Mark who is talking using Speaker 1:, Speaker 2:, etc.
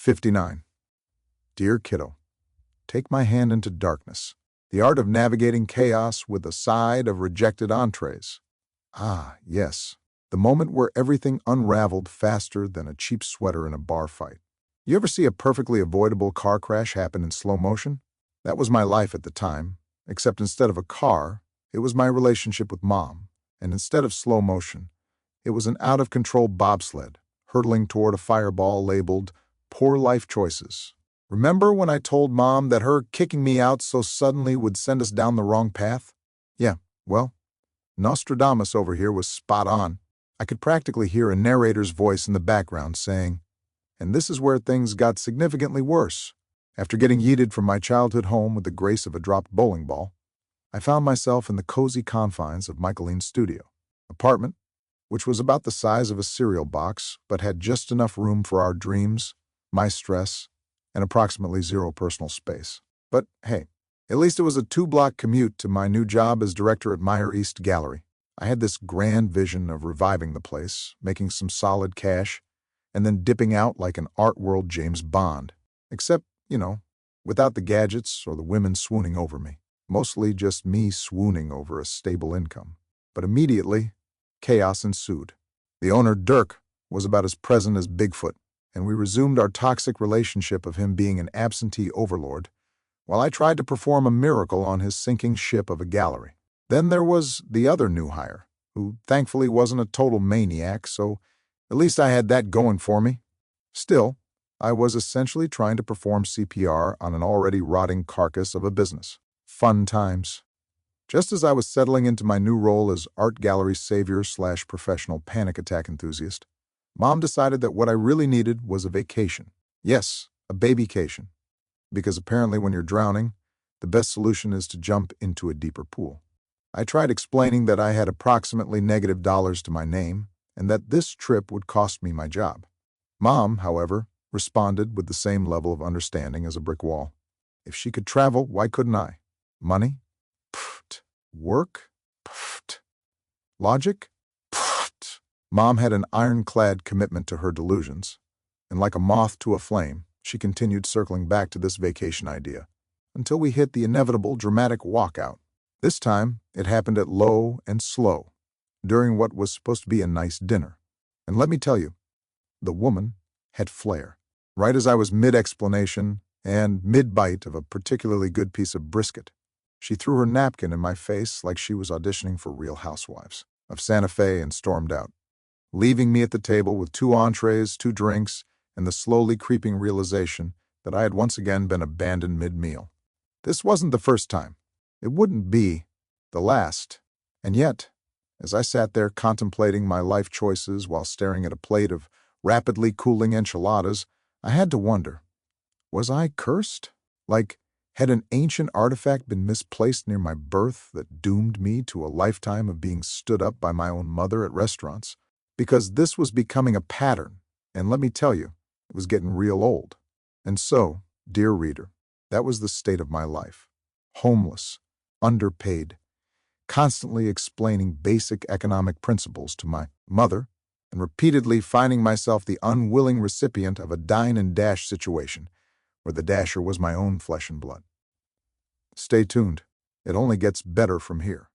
Speaker 1: 59. Dear Kiddo, take my hand into darkness. The art of navigating chaos with a side of rejected entrees. Ah, yes. The moment where everything unraveled faster than a cheap sweater in a bar fight. You ever see a perfectly avoidable car crash happen in slow motion? That was my life at the time, except instead of a car, it was my relationship with Mom, and instead of slow motion, it was an out-of-control bobsled, hurtling toward a fireball labeled Poor Life Choices. Remember when I told Mom that her kicking me out so suddenly would send us down the wrong path? Yeah, well, Nostradamus over here was spot on. I could practically hear a narrator's voice in the background saying, and this is where things got significantly worse. After getting yeeted from my childhood home with the grace of a dropped bowling ball, I found myself in the cozy confines of Michaeline's studio, apartment, which was about the size of a cereal box but had just enough room for our dreams, my stress, and approximately zero personal space. But hey, at least it was a 2-block commute to my new job as director at Meyer East Gallery. I had this grand vision of reviving the place, making some solid cash, and then dipping out like an art world James Bond. Except, without the gadgets or the women swooning over me. Mostly just me swooning over a stable income. But immediately, chaos ensued. The owner, Dirk, was about as present as Bigfoot, and we resumed our toxic relationship of him being an absentee overlord, while I tried to perform a miracle on his sinking ship of a gallery. Then there was the other new hire, who thankfully wasn't a total maniac, so at least I had that going for me. Still, I was essentially trying to perform CPR on an already rotting carcass of a business. Fun times. Just as I was settling into my new role as art gallery savior/professional panic attack enthusiast, Mom decided that what I really needed was a vacation. Yes, a babycation. Because apparently when you're drowning, the best solution is to jump into a deeper pool. I tried explaining that I had approximately $- to my name, and that this trip would cost me my job. Mom, however, responded with the same level of understanding as a brick wall. If she could travel, why couldn't I? Money? Pfft. Work? Pfft. Logic? Pfft. Mom had an ironclad commitment to her delusions, and like a moth to a flame, she continued circling back to this vacation idea, until we hit the inevitable dramatic walkout. This time, it happened at low and slow, during what was supposed to be a nice dinner. And let me tell you, the woman had flair. Right as I was mid-explanation and mid-bite of a particularly good piece of brisket, she threw her napkin in my face like she was auditioning for Real Housewives of Santa Fe and stormed out, leaving me at the table with 2 entrees, 2 drinks, and the slowly creeping realization that I had once again been abandoned mid-meal. This wasn't the first time. It wouldn't be the last. And yet, as I sat there contemplating my life choices while staring at a plate of rapidly cooling enchiladas, I had to wonder, was I cursed? Like, had an ancient artifact been misplaced near my birth that doomed me to a lifetime of being stood up by my own mother at restaurants? Because this was becoming a pattern, and let me tell you, it was getting real old. And so, dear reader, that was the state of my life. Homeless, underpaid, constantly explaining basic economic principles to my mother, and repeatedly finding myself the unwilling recipient of a dine and dash situation, where the dasher was my own flesh and blood. Stay tuned. It only gets better from here.